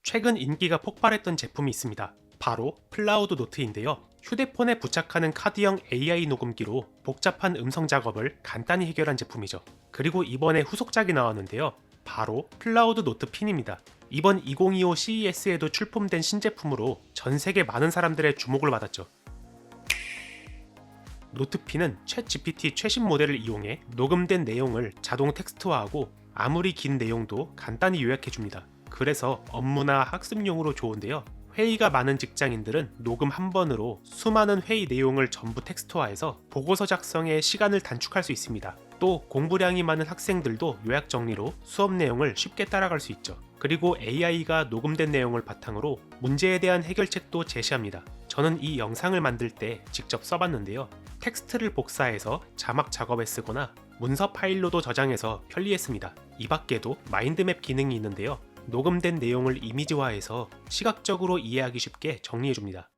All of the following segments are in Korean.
최근 인기가 폭발했던 제품이 있습니다. 바로 클라우드 노트인데요. 휴대폰에 부착하는 카드형 AI 녹음기로 복잡한 음성 작업을 간단히 해결한 제품이죠. 그리고 이번에 후속작이 나왔는데요. 바로 클라우드 노트 핀입니다. 이번 2025 CES에도 출품된 신제품으로 전 세계 많은 사람들의 주목을 받았죠. 노트핀은 챗GPT 최신 모델을 이용해 녹음된 내용을 자동 텍스트화하고 아무리 긴 내용도 간단히 요약해줍니다. 그래서 업무나 학습용으로 좋은데요. 회의가 많은 직장인들은 녹음 한 번으로 수많은 회의 내용을 전부 텍스트화해서 보고서 작성에 시간을 단축할 수 있습니다. 또 공부량이 많은 학생들도 요약 정리로 수업 내용을 쉽게 따라갈 수 있죠. 그리고 AI가 녹음된 내용을 바탕으로 문제에 대한 해결책도 제시합니다. 저는 이 영상을 만들 때 직접 써봤는데요. 텍스트를 복사해서 자막 작업에 쓰거나 문서 파일로도 저장해서 편리했습니다. 이 밖에도 마인드맵 기능이 있는데요. 녹음된 내용을 이미지화해서 시각적으로 이해하기 쉽게 정리해줍니다.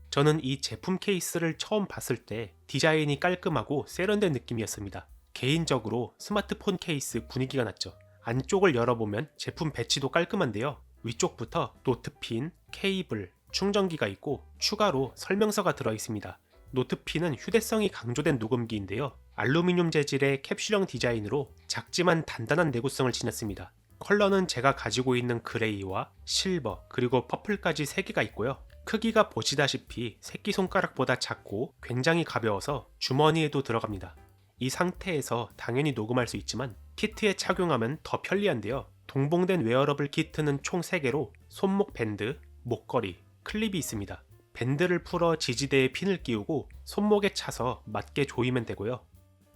저는 이 제품 케이스를 처음 봤을 때 디자인이 깔끔하고 세련된 느낌이었습니다. 개인적으로 스마트폰 케이스 분위기가 났죠. 안쪽을 열어보면 제품 배치도 깔끔한데요. 위쪽부터 노트핀, 케이블, 충전기가 있고 추가로 설명서가 들어있습니다. 노트핀은 휴대성이 강조된 녹음기인데요. 알루미늄 재질의 캡슐형 디자인으로 작지만 단단한 내구성을 지녔습니다. 컬러는 제가 가지고 있는 그레이와 실버 그리고 퍼플까지 3개가 있고요. 크기가 보시다시피 새끼손가락보다 작고 굉장히 가벼워서 주머니에도 들어갑니다. 이 상태에서 당연히 녹음할 수 있지만 키트에 착용하면 더 편리한데요. 동봉된 웨어러블 키트는 총 3개로 손목 밴드, 목걸이, 클립이 있습니다. 밴드를 풀어 지지대에 핀을 끼우고 손목에 차서 맞게 조이면 되고요.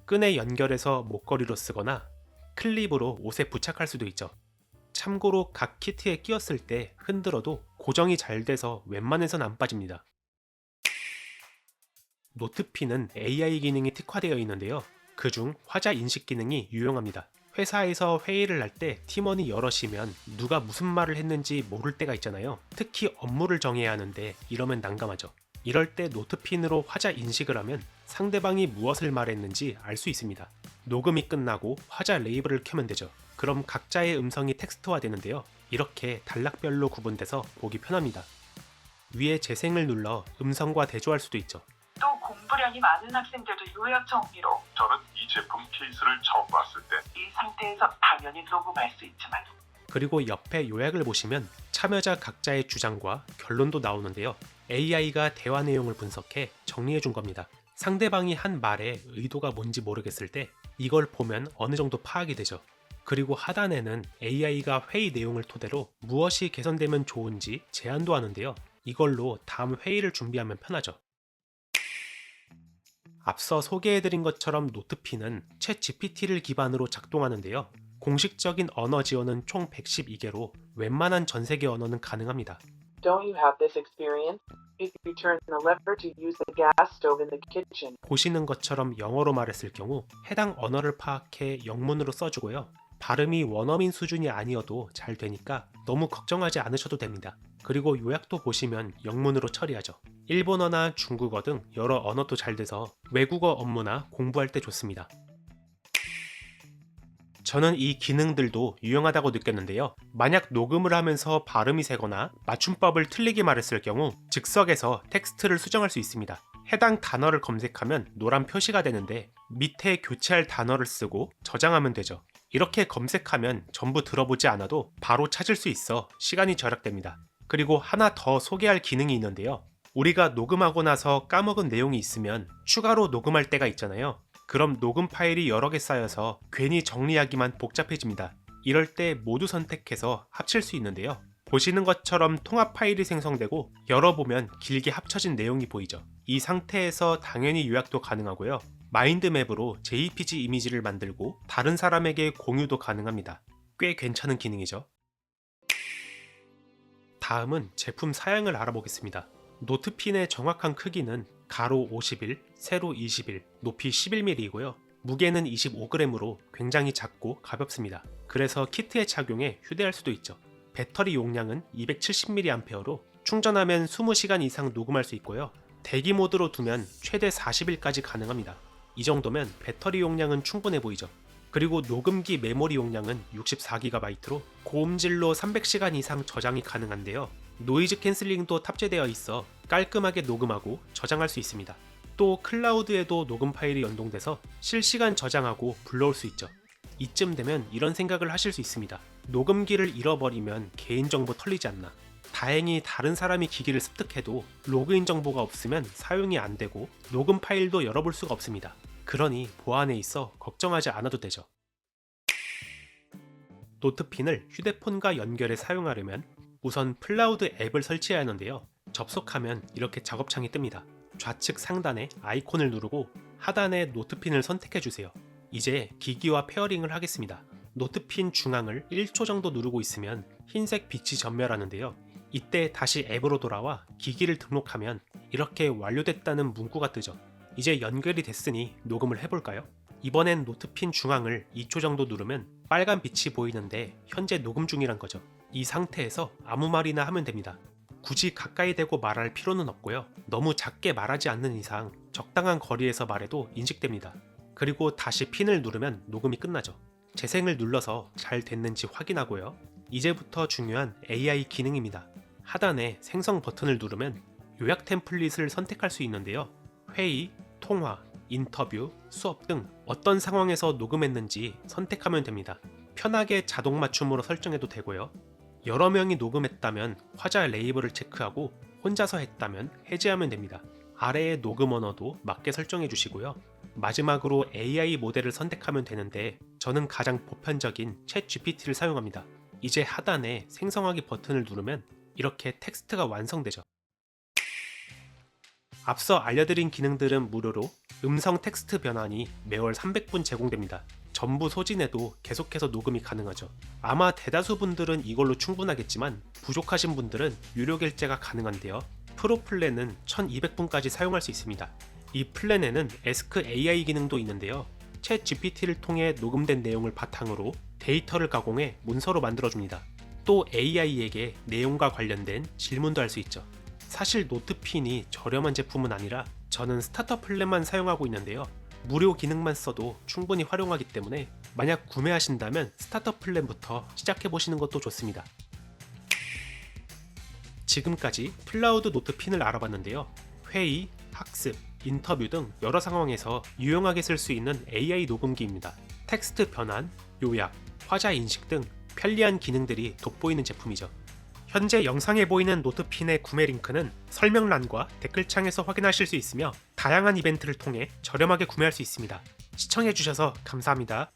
끈에 연결해서 목걸이로 쓰거나 클립으로 옷에 부착할 수도 있죠. 참고로 각 키트에 끼웠을 때 흔들어도 고정이 잘 돼서 웬만해선 안 빠집니다. 노트핀은 AI 기능이 특화되어 있는데요. 그중 화자 인식 기능이 유용합니다. 회사에서 회의를 할 때 팀원이 여럿이면 누가 무슨 말을 했는지 모를 때가 있잖아요. 특히 업무를 정해야 하는데 이러면 난감하죠. 이럴 때 노트핀으로 화자 인식을 하면 상대방이 무엇을 말했는지 알 수 있습니다. 녹음이 끝나고 화자 레이블을 켜면 되죠. 그럼 각자의 음성이 텍스트화되는데요. 이렇게 단락별로 구분돼서 보기 편합니다. 위에 재생을 눌러 음성과 대조할 수도 있죠. 또 공부량이 많은 학생들도 요약 정리로 저는 이 제품 케이스를 처음 봤을 때 이 상태에서 당연히 녹음할 수 있지만 그리고 옆에 요약을 보시면 참여자 각자의 주장과 결론도 나오는데요. AI가 대화 내용을 분석해 정리해 준 겁니다. 상대방이 한 말의 의도가 뭔지 모르겠을 때 이걸 보면 어느 정도 파악이 되죠. 그리고 하단에는 AI가 회의 내용을 토대로 무엇이 개선되면 좋은지 제안도 하는데요. 이걸로 다음 회의를 준비하면 편하죠. 앞서 소개해드린 것처럼 노트핀은 챗GPT를 기반으로 작동하는데요. 공식적인 언어 지원은 총 112개로 웬만한 전 세계 언어는 가능합니다. Don't you have this experience? If you turn the lever to use the gas stove in the kitchen, 보시는 것처럼 영어로 말했을 경우 해당 언어를 파악해 영문으로 써주고요. 발음이 원어민 수준이 아니어도 잘 되니까 너무 걱정하지 않으셔도 됩니다. 그리고 요약도 보시면 영문으로 처리하죠. 일본어나 중국어 등 여러 언어도 잘 돼서 외국어 업무나 공부할 때 좋습니다. 저는 이 기능들도 유용하다고 느꼈는데요. 만약 녹음을 하면서 발음이 새거나 맞춤법을 틀리게 말했을 경우 즉석에서 텍스트를 수정할 수 있습니다. 해당 단어를 검색하면 노란 표시가 되는데 밑에 교체할 단어를 쓰고 저장하면 되죠. 이렇게 검색하면 전부 들어보지 않아도 바로 찾을 수 있어 시간이 절약됩니다. 그리고 하나 더 소개할 기능이 있는데요. 우리가 녹음하고 나서 까먹은 내용이 있으면 추가로 녹음할 때가 있잖아요. 그럼 녹음 파일이 여러 개 쌓여서 괜히 정리하기만 복잡해집니다. 이럴 때 모두 선택해서 합칠 수 있는데요. 보시는 것처럼 통합 파일이 생성되고 열어보면 길게 합쳐진 내용이 보이죠. 이 상태에서 당연히 요약도 가능하고요. 마인드맵으로 JPG 이미지를 만들고 다른 사람에게 공유도 가능합니다. 꽤 괜찮은 기능이죠. 다음은 제품 사양을 알아보겠습니다. 노트핀의 정확한 크기는 가로 51, 세로 21, 높이 11mm이고요. 무게는 25g으로 굉장히 작고 가볍습니다. 그래서 키트에 착용해 휴대할 수도 있죠. 배터리 용량은 270mAh로 충전하면 20시간 이상 녹음할 수 있고요. 대기 모드로 두면 최대 40일까지 가능합니다. 이 정도면 배터리 용량은 충분해 보이죠. 그리고 녹음기 메모리 용량은 64GB로 고음질로 300시간 이상 저장이 가능한데요. 노이즈 캔슬링도 탑재되어 있어 깔끔하게 녹음하고 저장할 수 있습니다. 또 클라우드에도 녹음 파일이 연동돼서 실시간 저장하고 불러올 수 있죠. 이쯤 되면 이런 생각을 하실 수 있습니다. 녹음기를 잃어버리면 개인정보 털리지 않나. 다행히 다른 사람이 기기를 습득해도 로그인 정보가 없으면 사용이 안 되고 녹음 파일도 열어볼 수가 없습니다. 그러니 보안에 있어 걱정하지 않아도 되죠. 노트핀을 휴대폰과 연결해 사용하려면 우선 클라우드 앱을 설치해야 하는데요. 접속하면 이렇게 작업창이 뜹니다. 좌측 상단에 아이콘을 누르고 하단에 노트핀을 선택해주세요. 이제 기기와 페어링을 하겠습니다. 노트핀 중앙을 1초 정도 누르고 있으면 흰색 빛이 전멸하는데요. 이때 다시 앱으로 돌아와 기기를 등록하면 이렇게 완료됐다는 문구가 뜨죠. 이제 연결이 됐으니 녹음을 해볼까요? 이번엔 노트핀 중앙을 2초 정도 누르면 빨간 빛이 보이는데 현재 녹음 중이란 거죠. 이 상태에서 아무 말이나 하면 됩니다. 굳이 가까이 대고 말할 필요는 없고요. 너무 작게 말하지 않는 이상 적당한 거리에서 말해도 인식됩니다. 그리고 다시 핀을 누르면 녹음이 끝나죠. 재생을 눌러서 잘 됐는지 확인하고요. 이제부터 중요한 AI 기능입니다. 하단에 생성 버튼을 누르면 요약 템플릿을 선택할 수 있는데요. 회의, 통화, 인터뷰, 수업 등 어떤 상황에서 녹음했는지 선택하면 됩니다. 편하게 자동 맞춤으로 설정해도 되고요. 여러 명이 녹음했다면 화자 레이블을 체크하고 혼자서 했다면 해제하면 됩니다. 아래의 녹음 언어도 맞게 설정해 주시고요. 마지막으로 AI 모델을 선택하면 되는데 저는 가장 보편적인 챗 GPT를 사용합니다. 이제 하단에 생성하기 버튼을 누르면 이렇게 텍스트가 완성되죠. 앞서 알려드린 기능들은 무료로 음성 텍스트 변환이 매월 300분 제공됩니다. 전부 소진해도 계속해서 녹음이 가능하죠. 아마 대다수 분들은 이걸로 충분하겠지만 부족하신 분들은 유료 결제가 가능한데요. 프로 플랜은 1200분까지 사용할 수 있습니다. 이 플랜에는 Ask AI 기능도 있는데요. 챗 GPT를 통해 녹음된 내용을 바탕으로 데이터를 가공해 문서로 만들어줍니다. 또 AI에게 내용과 관련된 질문도 할 수 있죠. 사실 노트핀이 저렴한 제품은 아니라 저는 스타터 플랜만 사용하고 있는데요. 무료 기능만 써도 충분히 활용하기 때문에 만약 구매하신다면 스타터 플랜부터 시작해보시는 것도 좋습니다. 지금까지 클라우드 노트핀을 알아봤는데요. 회의, 학습, 인터뷰 등 여러 상황에서 유용하게 쓸 수 있는 AI 녹음기입니다. 텍스트 변환, 요약, 화자 인식 등 편리한 기능들이 돋보이는 제품이죠. 현재 영상에 보이는 노트핀의 구매 링크는 설명란과 댓글창에서 확인하실 수 있으며 다양한 이벤트를 통해 저렴하게 구매할 수 있습니다. 시청해주셔서 감사합니다.